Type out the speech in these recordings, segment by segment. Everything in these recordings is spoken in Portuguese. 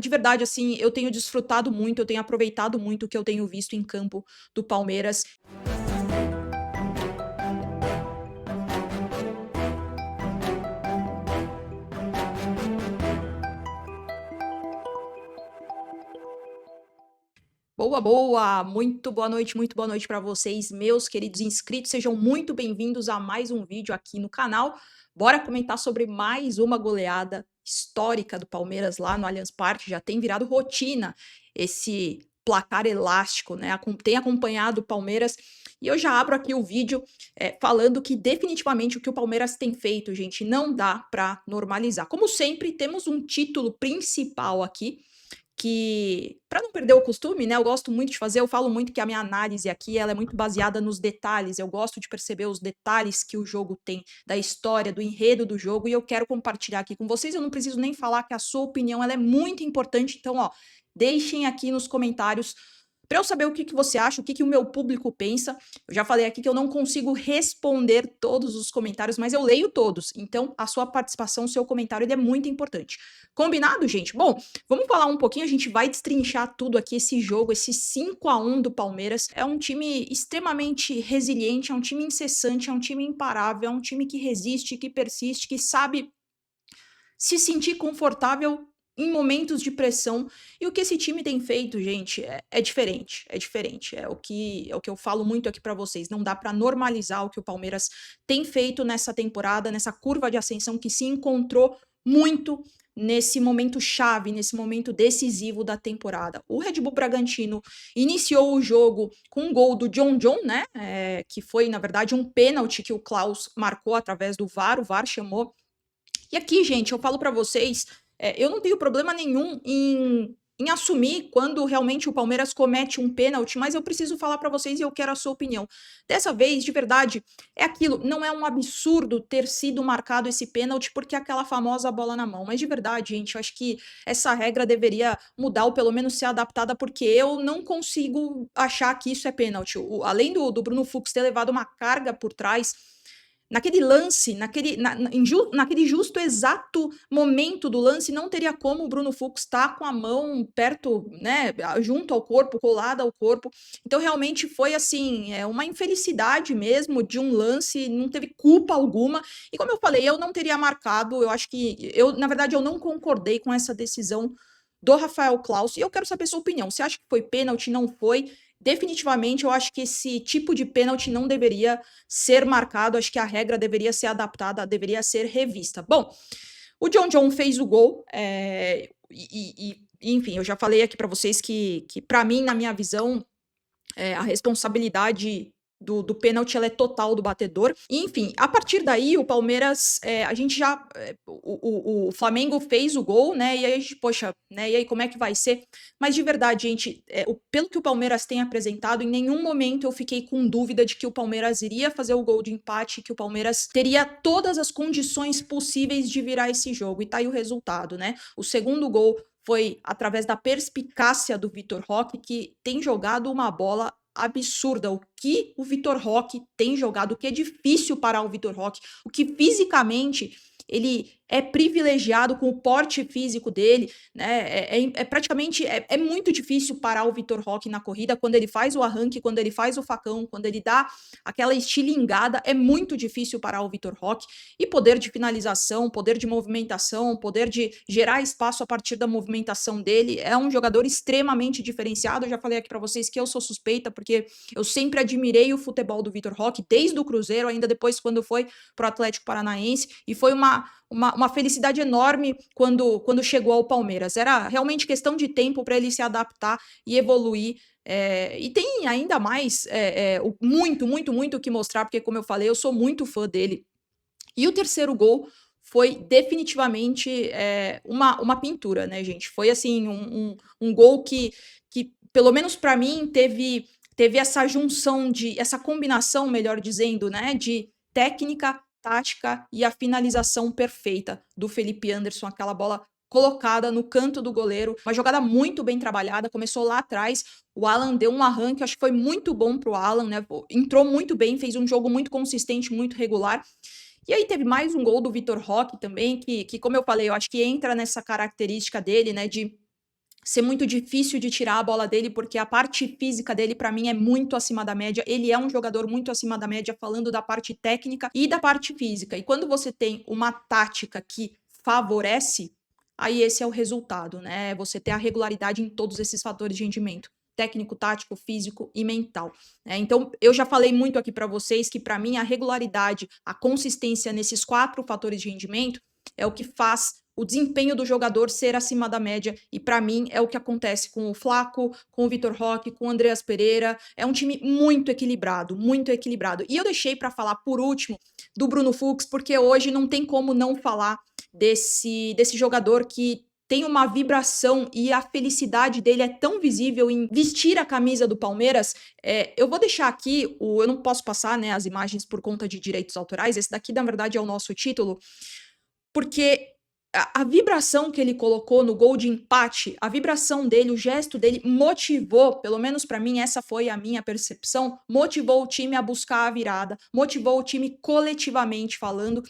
De verdade, assim, eu tenho desfrutado muito, eu tenho aproveitado muito o que eu tenho visto em campo do Palmeiras. Boa, boa! Muito boa noite para vocês, meus queridos inscritos. Sejam muito bem-vindos a mais um vídeo aqui no canal. Bora comentar sobre mais uma goleada histórica do Palmeiras lá no Allianz Parque. Já tem virado rotina esse placar elástico, né? Tem acompanhado o Palmeiras. E eu já abro aqui o vídeo falando que definitivamente o que o Palmeiras tem feito, gente, não dá para normalizar. Como sempre, temos um título principal aqui que, para não perder o costume, né, eu gosto muito de fazer, eu falo muito que a minha análise aqui, ela é muito baseada nos detalhes, eu gosto de perceber os detalhes que o jogo tem, da história, do enredo do jogo, e eu quero compartilhar aqui com vocês, eu não preciso nem falar que a sua opinião, ela é muito importante, então, ó, deixem aqui nos comentários para eu saber o que você acha, o que o meu público pensa. Eu já falei aqui que eu não consigo responder todos os comentários, mas eu leio todos. Então, a sua participação, o seu comentário, ele é muito importante. Combinado, gente? Bom, vamos falar um pouquinho, a gente vai destrinchar tudo aqui, esse jogo, esse 5-1 do Palmeiras. É um time extremamente resiliente, é um time incessante, é um time imparável, é um time que resiste, que persiste, que sabe se sentir confortável em momentos de pressão. E o que esse time tem feito, gente, é diferente. É diferente. É o que eu falo muito aqui pra vocês. Não dá pra normalizar o que o Palmeiras tem feito nessa temporada, nessa curva de ascensão que se encontrou muito nesse momento chave, nesse momento decisivo da temporada. O Red Bull Bragantino iniciou o jogo com um gol do John John, né? Que foi, na verdade, um pênalti que o Klaus marcou através do VAR. O VAR chamou. E aqui, gente, eu falo pra vocês, eu não tenho problema nenhum em assumir quando realmente o Palmeiras comete um pênalti, mas eu preciso falar pra vocês e eu quero a sua opinião. Dessa vez, de verdade, é aquilo, não é um absurdo ter sido marcado esse pênalti porque é aquela famosa bola na mão, mas de verdade, gente, eu acho que essa regra deveria mudar ou pelo menos ser adaptada porque eu não consigo achar que isso é pênalti. Além do Bruno Fux ter levado uma carga por trás, naquele lance, naquele justo exato momento do lance, não teria como o Bruno Fux estar com a mão perto, né, junto ao corpo, colada ao corpo. Então, realmente foi assim, uma infelicidade mesmo de um lance, não teve culpa alguma. E como eu falei, eu não teria marcado, eu acho que na verdade, eu não concordei com essa decisão do Rafael Claus. E eu quero saber sua opinião. Você acha que foi pênalti? Não foi? Definitivamente, eu acho que esse tipo de pênalti não deveria ser marcado, acho que a regra deveria ser adaptada, deveria ser revista. Bom, o John John fez o gol, enfim, eu já falei aqui para vocês que para mim, na minha visão, a responsabilidade do pênalti ela é total do batedor. E, enfim, a partir daí, o Palmeiras, a gente já. O Flamengo fez o gol, né? E aí a gente, poxa, né? E aí como é que vai ser? Mas de verdade, gente, pelo que o Palmeiras tem apresentado, em nenhum momento eu fiquei com dúvida de que o Palmeiras iria fazer o gol de empate, que o Palmeiras teria todas as condições possíveis de virar esse jogo. E tá aí o resultado, né? O segundo gol foi através da perspicácia do Vitor Roque, que tem jogado uma bola absurda. O que o Vitor Roque tem jogado, o que é difícil parar o Vitor Roque, o que fisicamente ele é privilegiado com o porte físico dele, né? Praticamente muito difícil parar o Vitor Roque na corrida quando ele faz o arranque, quando ele faz o facão, quando ele dá aquela estilingada, é muito difícil parar o Vitor Roque. E poder de finalização, poder de movimentação, poder de gerar espaço a partir da movimentação dele, é um jogador extremamente diferenciado. Eu já falei aqui para vocês que eu sou suspeita porque eu sempre admirei o futebol do Vitor Roque desde o Cruzeiro, ainda depois quando foi pro Atlético Paranaense, e foi uma felicidade enorme quando chegou ao Palmeiras. Era realmente questão de tempo para ele se adaptar e evoluir. E tem ainda mais muito, muito, muito o que mostrar, porque, como eu falei, eu sou muito fã dele. E o terceiro gol foi definitivamente uma pintura, né, gente? Foi assim, um gol que, pelo menos para mim, teve essa junção essa combinação, melhor dizendo, né, de técnica, tática e a finalização perfeita do Felipe Anderson, aquela bola colocada no canto do goleiro, uma jogada muito bem trabalhada, começou lá atrás, o Alan deu um arranque, acho que foi muito bom pro Alan, né, entrou muito bem, fez um jogo muito consistente, muito regular. E aí teve mais um gol do Vitor Roque também, que como eu falei, eu acho que entra nessa característica dele, né, de ser muito difícil de tirar a bola dele, porque a parte física dele, pra mim, é muito acima da média. Ele é um jogador muito acima da média, falando da parte técnica e da parte física. E quando você tem uma tática que favorece, aí esse é o resultado, né? Você ter a regularidade em todos esses fatores de rendimento. Técnico, tático, físico e mental. Então, eu já falei muito aqui pra vocês que, pra mim, a regularidade, a consistência nesses 4 fatores de rendimento é o que faz o desempenho do jogador ser acima da média, e para mim é o que acontece com o Flaco, com o Vitor Roque, com o Andreas Pereira. É um time muito equilibrado, muito equilibrado. E eu deixei para falar por último do Bruno Fux, porque hoje não tem como não falar desse jogador que tem uma vibração e a felicidade dele é tão visível em vestir a camisa do Palmeiras. Eu vou deixar aqui, eu não posso passar, né, as imagens por conta de direitos autorais, esse daqui na verdade é o nosso título, porque a vibração que ele colocou no gol de empate, a vibração dele, o gesto dele motivou, pelo menos para mim, essa foi a minha percepção, motivou o time a buscar a virada, motivou o time coletivamente falando,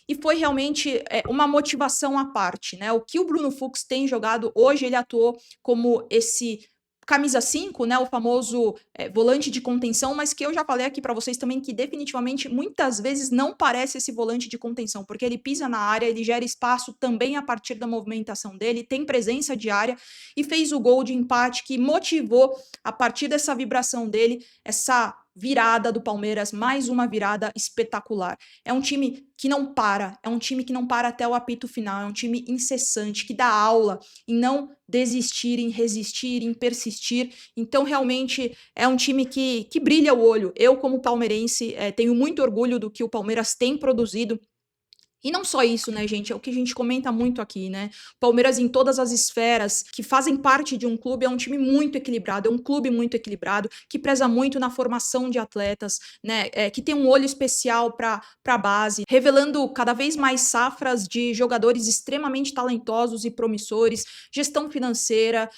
e foi realmente uma motivação à parte, né? O que o Bruno Fux tem jogado hoje, ele atuou como esse camisa 5, né, o famoso volante de contenção, mas que eu já falei aqui para vocês também que definitivamente muitas vezes não parece esse volante de contenção, porque ele pisa na área, ele gera espaço também a partir da movimentação dele, tem presença de área e fez o gol de empate que motivou a partir dessa vibração dele, essa virada do Palmeiras, mais uma virada espetacular. É um time que não para, é um time que não para até o apito final, é um time incessante, que dá aula em não desistir, em resistir, em persistir. Então, realmente, é um time que brilha o olho. Eu, como palmeirense, tenho muito orgulho do que o Palmeiras tem produzido. E não só isso, né, gente? É o que a gente comenta muito aqui, né? Palmeiras em todas as esferas que fazem parte de um clube é um time muito equilibrado, é um clube muito equilibrado, que preza muito na formação de atletas, né? Que tem um olho especial para a base, revelando cada vez mais safras de jogadores extremamente talentosos e promissores, gestão financeira,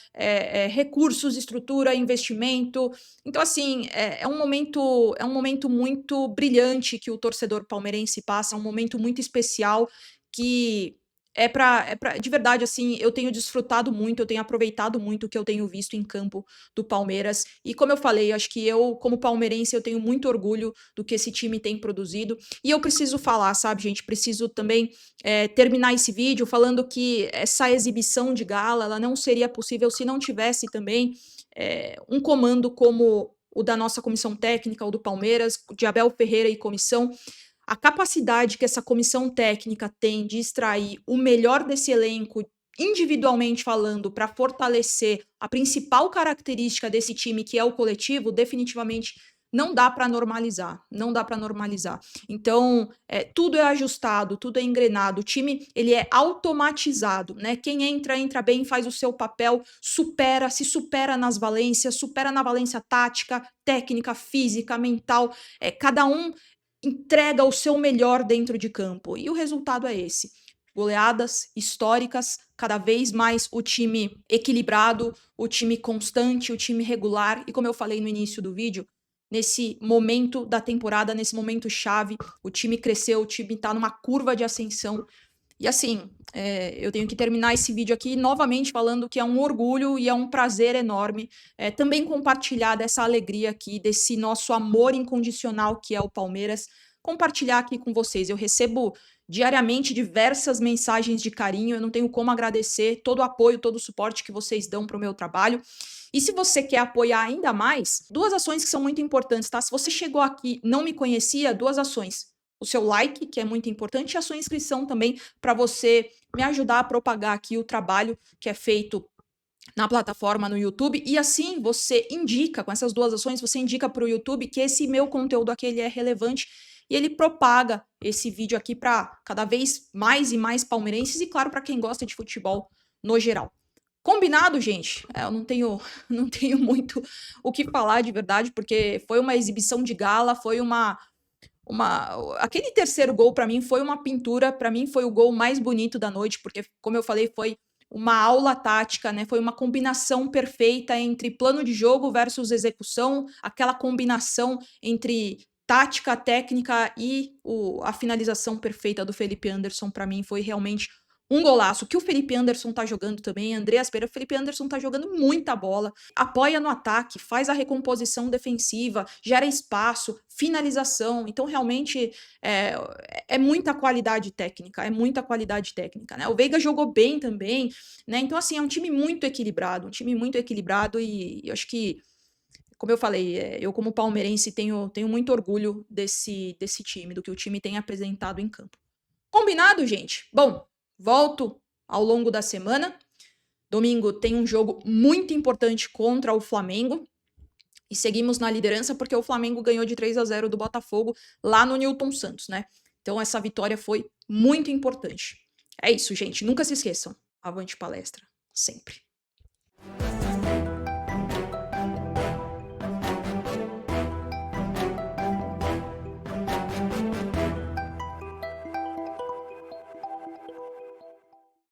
recursos, estrutura, investimento. Então, assim, é um momento muito brilhante que o torcedor palmeirense passa, é um momento muito especial que de verdade, assim, eu tenho desfrutado muito, eu tenho aproveitado muito o que eu tenho visto em campo do Palmeiras. E como eu falei, acho que eu, como palmeirense, eu tenho muito orgulho do que esse time tem produzido. E eu preciso falar, sabe, gente? Preciso também terminar esse vídeo falando que essa exibição de gala, ela não seria possível se não tivesse também um comando como o da nossa comissão técnica, o do Palmeiras, de Abel Ferreira e comissão, a capacidade que essa comissão técnica tem de extrair o melhor desse elenco, individualmente falando, para fortalecer a principal característica desse time, que é o coletivo, definitivamente não dá para normalizar, não dá para normalizar. Então, tudo é ajustado, tudo é engrenado, o time ele é automatizado, né? Quem entra, entra bem, faz o seu papel, se supera nas valências, supera na valência tática, técnica, física, mental, cada um entrega o seu melhor dentro de campo. E o resultado é esse. Goleadas históricas, cada vez mais o time equilibrado, o time constante, o time regular. E como eu falei no início do vídeo, nesse momento da temporada, nesse momento chave, o time cresceu, o time tá numa curva de ascensão. E assim, eu tenho que terminar esse vídeo aqui novamente falando que é um orgulho e é um prazer enorme também compartilhar dessa alegria aqui, desse nosso amor incondicional que é o Palmeiras, compartilhar aqui com vocês. Eu recebo diariamente diversas mensagens de carinho, eu não tenho como agradecer todo o apoio, todo o suporte que vocês dão para o meu trabalho. E se você quer apoiar ainda mais, 2 ações que são muito importantes, tá? Se você chegou aqui e não me conhecia, 2 ações. O seu like, que é muito importante, e a sua inscrição também, para você me ajudar a propagar aqui o trabalho que é feito na plataforma no YouTube. E assim você indica, com essas 2 ações, você indica para o YouTube que esse meu conteúdo aqui ele é relevante e ele propaga esse vídeo aqui para cada vez mais e mais palmeirenses e, claro, para quem gosta de futebol no geral. Combinado, gente? Eu não tenho, não tenho muito o que falar de verdade, porque foi uma exibição de gala, foi aquele terceiro gol para mim foi uma pintura, para mim foi o gol mais bonito da noite, porque como eu falei, foi uma aula tática, né? Foi uma combinação perfeita entre plano de jogo versus execução, aquela combinação entre tática, técnica e a finalização perfeita do Felipe Anderson, para mim foi realmente Um golaço que o Felipe Anderson tá jogando também, Andreas Pereira, o Felipe Anderson tá jogando muita bola, apoia no ataque, faz a recomposição defensiva, gera espaço, finalização. Então, realmente, é, é muita qualidade técnica, é muita qualidade técnica, né? O Veiga jogou bem também, né? Então, assim, é um time muito equilibrado e eu acho que, como eu falei, eu como palmeirense tenho muito orgulho desse time, do que o time tem apresentado em campo. Combinado, gente? Bom, volto ao longo da semana. Domingo tem um jogo muito importante contra o Flamengo. E seguimos na liderança porque o Flamengo ganhou de 3-0 do Botafogo lá no Newton Santos, né? Então essa vitória foi muito importante. É isso, gente. Nunca se esqueçam. Avante palestra. Sempre.